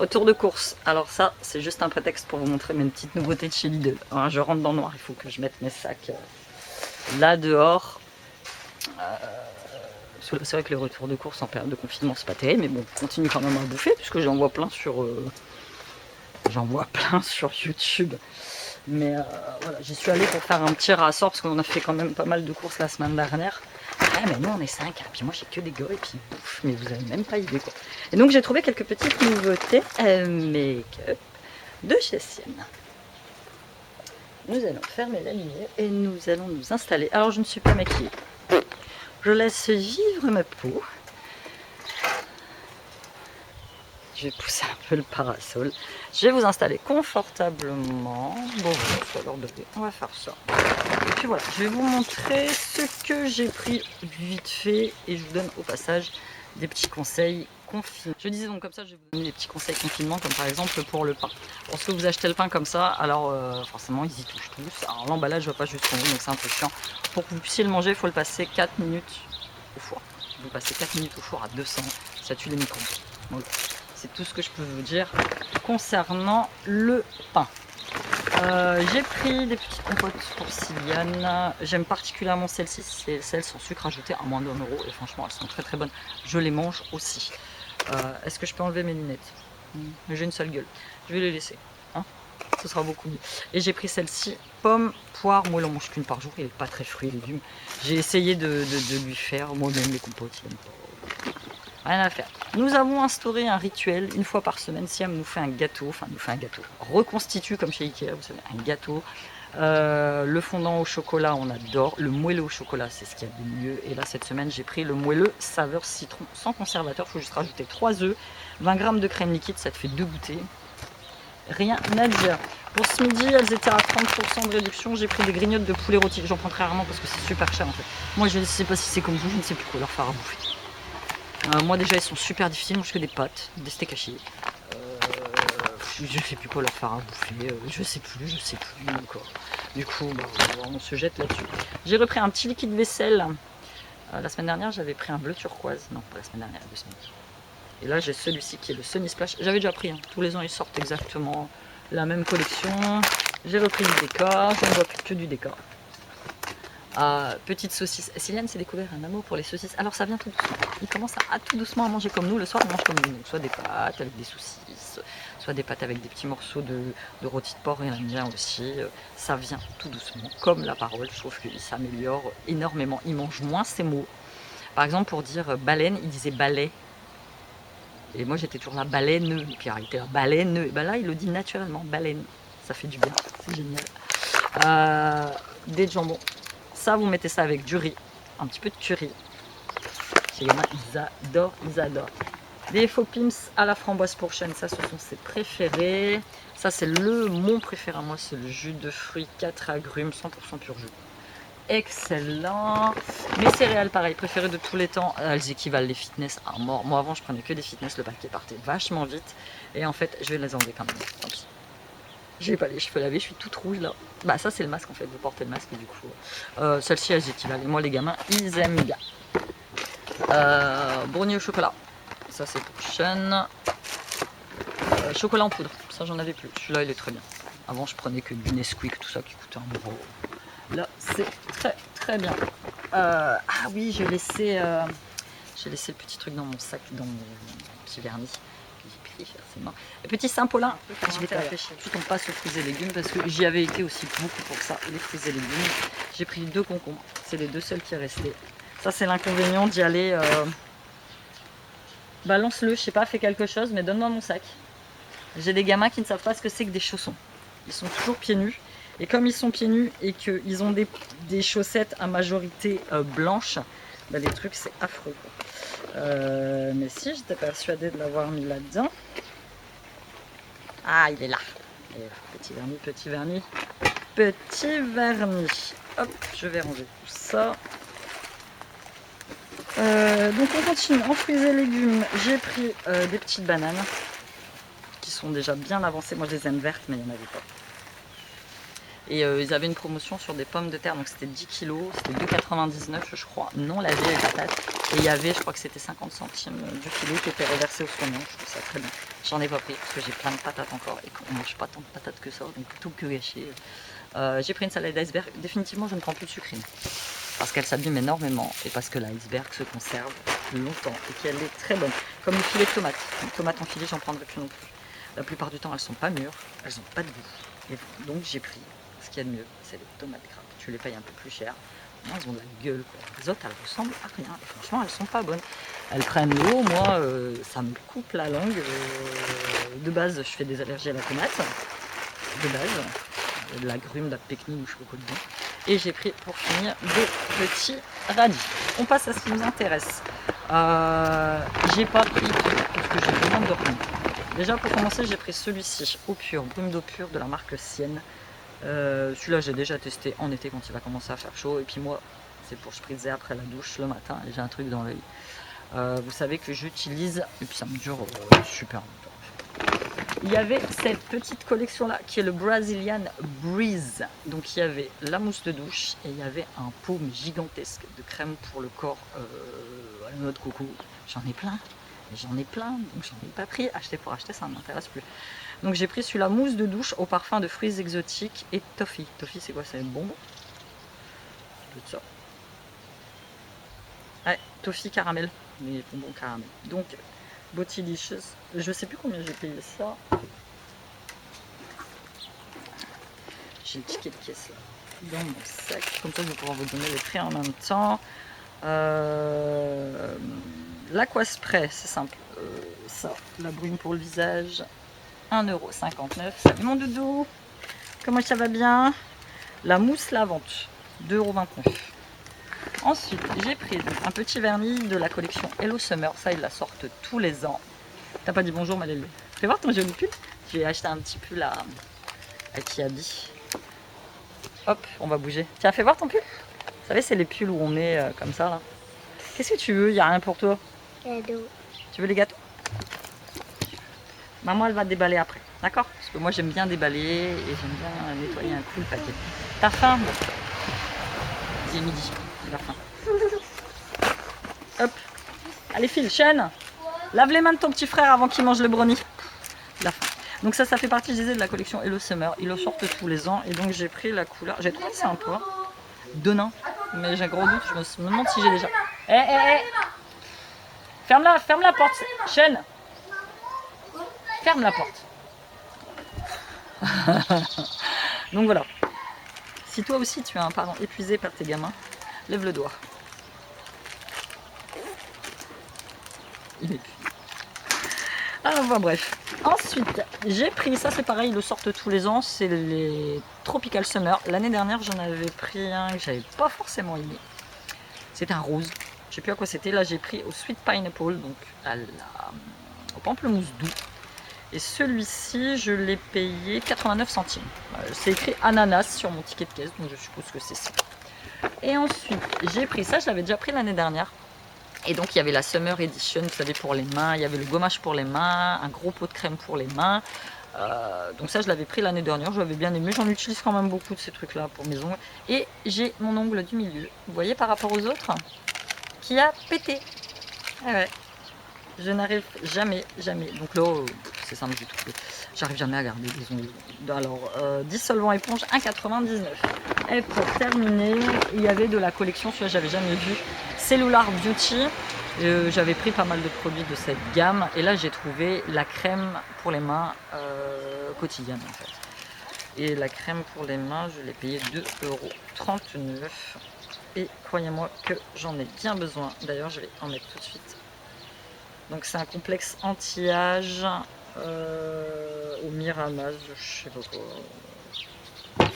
retour de course. Alors ça, c'est juste un prétexte pour vous montrer mes petites nouveautés de chez Lidl. Alors, je rentre dans le noir, il faut que je mette mes sacs là dehors. C'est vrai que le retour de course en période de confinement, c'est pas terrible, mais bon, je continue quand même à bouffer, puisque j'en vois plein sur YouTube. Mais voilà, j'y suis allée pour faire un petit rassort, parce qu'on a fait quand même pas mal de courses la semaine dernière. Ouais, mais nous on est 5, et puis moi j'ai que des gars et puis ils bouffent, mais vous avez même pas idée quoi. Et donc j'ai trouvé quelques petites nouveautés make-up de chez Sienne. Nous allons fermer la lumière et nous allons nous installer. Alors je ne suis pas maquillée. Je laisse vivre ma peau. Je vais pousser un peu le parasol. Je vais vous installer confortablement. Bon, alors on va faire ça. Et puis voilà, je vais vous montrer ce que j'ai pris vite fait et je vous donne au passage des petits conseils confinement. Je disais donc comme ça, je vais vous donner des petits conseils confinement, comme par exemple pour le pain. Lorsque vous achetez le pain comme ça, alors forcément ils y touchent tous. Alors l'emballage va pas jusqu'en haut, donc c'est un peu chiant. Pour que vous puissiez le manger, il faut le passer 4 minutes au four. Vous passez 4 minutes au four à 200, ça tue les microbes. Voilà. C'est tout ce que je peux vous dire concernant le pain. J'ai pris des petites compotes pour Sylviane. J'aime particulièrement celle-ci, c'est celle sans sucre ajouté à moins d'1 euro. Et franchement, elles sont très très bonnes. Je les mange aussi. Est-ce que je peux enlever mes lunettes? J'ai une seule gueule. Je vais les laisser. Hein, ce sera beaucoup mieux. Et j'ai pris celle-ci, pomme, poire. Moi, elle en mange qu'une par jour. Il n'est pas très fruits et légumes. J'ai essayé de lui faire moi-même les compotes. Rien à faire. Nous avons instauré un rituel une fois par semaine. Siam nous fait un gâteau, reconstitue comme chez Ikea, vous savez, un gâteau. Le fondant au chocolat, on adore. Le moelleux au chocolat, c'est ce qu'il y a de mieux. Et là, cette semaine, j'ai pris le moelleux saveur citron sans conservateur. Il faut juste rajouter 3 œufs, 20 g de crème liquide, ça te fait 2 goûters. Rien à dire. Pour ce midi, elles étaient à 30% de réduction. J'ai pris des grignottes de poulet rôti. J'en prends très rarement parce que c'est super cher en fait. Moi, je ne sais pas si c'est comme vous, je ne sais plus quoi leur faire à bouffer. Moi déjà ils sont super difficiles, moi je fais des pâtes, des steaks hachés. Je sais plus quoi leur faire à bouffer, je sais plus encore. Du coup bah, on se jette là-dessus. J'ai repris un petit liquide vaisselle. La semaine dernière j'avais pris un bleu turquoise, non pas la semaine dernière, 2 semaines. Et là j'ai celui-ci qui est le Sunny Splash. J'avais déjà pris, hein. Tous les ans ils sortent exactement la même collection. J'ai repris du décor, je ne vois plus que du décor. Petite saucisse. Sylviane s'est découvert un amour pour les saucisses. Alors ça vient tout doucement. Il commence à tout doucement à manger comme nous. Le soir, il mange comme nous. Donc, soit des pâtes avec des saucisses, soit des pâtes avec des petits morceaux de rôti de porc. Il aime bien aussi. Ça vient tout doucement. Comme la parole, je trouve qu'il s'améliore énormément. Il mange moins ses mots. Par exemple, pour dire baleine, il disait balai. Et moi, j'étais toujours là, baleine. Et puis, il était là, baleine. Et ben là, il le dit naturellement, baleine. Ça fait du bien. C'est génial. Des jambons. Ça, vous mettez ça avec du riz, un petit peu de curry. Chez les gamins, ils adorent. Des faux pims à la framboise pour Sean, ça, ce sont ses préférés. Ça, c'est mon préféré à moi, c'est le jus de fruits 4 agrumes, 100% pur jus. Excellent. Mes céréales, pareil, préférées de tous les temps, elles équivalent les fitness à mort. Moi, avant, je prenais que des fitness, le paquet partait vachement vite. Et en fait, je vais les enlever quand même. Tant pis. J'ai pas les cheveux lavés, je suis toute rouge là. Bah ça c'est le masque en fait, vous portez le masque du coup. Celles-ci elles équivalent. Et moi les gamins ils aiment bien. Brownie au chocolat. Ça c'est pour Sean. Chocolat en poudre, ça j'en avais plus. Celui-là il est très bien. Avant je prenais que du Nesquik, tout ça qui coûtait 1 euro. Là c'est très très bien. Ah oui j'ai laissé le petit truc dans mon sac, dans mon petit vernis. Forcément. Et petit Saint-Paulin, je vais réfléchir. Ensuite on passe aux fruits et légumes parce que j'y avais été aussi beaucoup pour ça, les fruits et légumes. J'ai pris 2 concombres, c'est les 2 seuls qui restaient. Ça c'est l'inconvénient d'y aller. Balance-le, je sais pas, fais quelque chose, mais donne-moi mon sac. J'ai des gamins qui ne savent pas ce que c'est que des chaussons. Ils sont toujours pieds nus. Et comme ils sont pieds nus et qu'ils ont des chaussettes à majorité blanches, bah, les trucs c'est affreux. Mais si, j'étais persuadée de l'avoir mis là-dedans. Ah, il est là. Petit vernis, petit vernis, petit vernis. Hop, je vais ranger tout ça. Donc on continue. En fruits et légumes, j'ai pris des petites bananes qui sont déjà bien avancées. Moi, je les aime vertes, mais il n'y en avait pas. Et ils avaient une promotion sur des pommes de terre, donc c'était 10 kilos, c'était 2,99 je crois, non lavées et patates. Et il y avait, je crois que c'était 50 centimes du kilo qui était reversé au soignant, je trouve ça très bien. J'en ai pas pris parce que j'ai plein de patates encore et qu'on mange pas tant de patates que ça, donc plutôt que gâcher. J'ai pris une salade d'iceberg, définitivement je ne prends plus de sucrine. Parce qu'elle s'abîme énormément et parce que l'iceberg se conserve longtemps et qu'elle est très bonne. Comme les filets de tomates. Les tomates en filet, j'en prendrai plus non plus. La plupart du temps, elles sont pas mûres, elles n'ont pas de goût. Et donc j'ai pris ce qu'il y a de mieux, c'est les tomates grappes. Tu les payes un peu plus cher. Non, elles ont de la gueule, quoi. Les autres, elles ressemblent à rien. Et franchement, elles sont pas bonnes. Elles prennent l'eau, moi, ça me coupe la langue. De base, je fais des allergies à la tomate. De base, de l'agrumes, de la pécnine ou je sais pas quoi dedans. Et j'ai pris pour finir des petits radis. On passe à ce qui nous intéresse. J'ai pas pris tout ce que j'ai besoin de dormir. Déjà pour commencer, j'ai pris celui-ci, eau pure, brume d'eau pure de la marque Sienne. Celui-là j'ai déjà testé en été quand il va commencer à faire chaud. Et puis moi, c'est pour spritzer après la douche le matin et j'ai un truc dans l'œil. Vous savez que j'utilise, et puis ça me dure super longtemps. Il y avait cette petite collection là qui est le Brazilian Breeze. Donc il y avait la mousse de douche et il y avait un pot gigantesque de crème pour le corps à la noix de coco. J'en ai plein, donc j'en ai pas pris. Acheter pour acheter, ça ne m'intéresse plus. Donc j'ai pris celui-là, mousse de douche au parfum de fruits exotiques et toffee. Toffee c'est quoi? C'est une bonbon? Tout ça. Ouais, toffee caramel, les bonbons caramel. Donc Bottylicious, je sais plus combien j'ai payé ça. J'ai le ticket de caisse là dans mon sac, comme ça je vais pouvoir vous donner les prix en même temps. L'Aquaspray, c'est simple. Ça, la brune pour le visage, 1,59 €. Salut mon doudou, comment ça va bien? La mousse lavante, 2,29 €. Ensuite, j'ai pris un petit vernis de la collection Hello Summer. Ça, ils la sortent tous les ans. T'as pas dit bonjour, Malélie? Fais voir ton joli pull. J'ai acheté un petit pull à Kiabi. Hop, on va bouger. Tiens, fais voir ton pull. Vous savez, c'est les pulls où on met comme ça, là. Qu'est-ce que tu veux? Il n'y a rien pour toi. Cadeau. Tu veux les gâteaux? Maman, elle va déballer après. D'accord? Parce que moi, j'aime bien déballer et j'aime bien nettoyer un coup le paquet. T'as faim? Il est midi. Il a faim. Hop. Allez, file, chaîne. Lave les mains de ton petit frère avant qu'il mange le brownie. Il a faim. Donc ça fait partie, je disais, de la collection Hello Summer. Ils le sortent tous les ans. Et donc j'ai pris la couleur. J'ai trouvé sympa. De nain. Mais j'ai un gros doute. Je me demande si j'ai déjà. Ferme la porte. Chaîne. Ferme la porte. Donc voilà. Si toi aussi tu es un parent épuisé par tes gamins, lève le doigt. Il est plus. Ah, enfin bref. Ensuite, j'ai pris, ça c'est pareil, ils le sortent tous les ans, c'est les Tropical Summer. L'année dernière, j'en avais pris un que j'avais pas forcément aimé. C'était un rose. Je sais plus à quoi c'était. Là, j'ai pris au Sweet Pineapple, donc au pamplemousse doux. Et celui-ci, je l'ai payé 89 centimes. C'est écrit ananas sur mon ticket de caisse, donc je suppose que c'est ça. Et ensuite, j'ai pris ça, je l'avais déjà pris l'année dernière. Et donc, il y avait la Summer Edition, vous savez, pour les mains. Il y avait le gommage pour les mains, un gros pot de crème pour les mains. Donc ça, je l'avais pris l'année dernière, je l'avais bien aimé. J'en utilise quand même beaucoup de ces trucs-là pour mes ongles. Et j'ai mon ongle du milieu, vous voyez, par rapport aux autres, qui a pété. Ah ouais. Je n'arrive jamais. Donc là, c'est simple du tout. J'arrive jamais à garder des ongles. Alors, dissolvant éponge, 1,99 €. Et pour terminer, il y avait de la collection, celui-là j'avais jamais vu, Cellular Beauty. J'avais pris pas mal de produits de cette gamme. Et là, j'ai trouvé la crème pour les mains quotidienne en fait. Et la crème pour les mains, je l'ai payé 2,39 €. Et croyez-moi que j'en ai bien besoin. D'ailleurs, je vais en mettre tout de suite. Donc c'est un complexe anti-âge au Miramas, je sais pas quoi.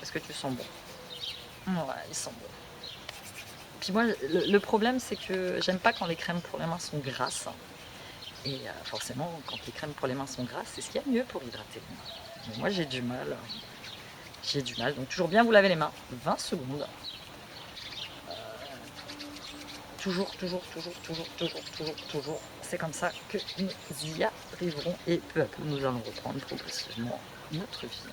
Est-ce que tu sens bon? Ouais, il sent bon. Puis moi, le problème c'est que j'aime pas quand les crèmes pour les mains sont grasses. Et forcément, quand les crèmes pour les mains sont grasses, c'est ce qu'il y a de mieux pour hydrater. Mais moi j'ai du mal. Donc toujours bien vous laver les mains. 20 secondes. Toujours. C'est comme ça que nous y arriverons et peu à peu nous allons reprendre progressivement notre vie.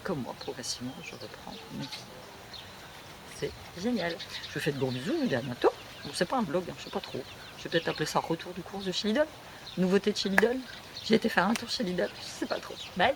comme moi, progressivement, je reprends mes vidéos. C'est génial. Je vous fais de gros bisous, je vous dis à bientôt. Bon, c'est pas un vlog, hein, je sais pas trop. Je vais peut-être appeler ça retour du course de chez Lidl. Nouveauté de chez Lidl. J'ai été faire un tour chez Lidl, je sais pas trop. Bye.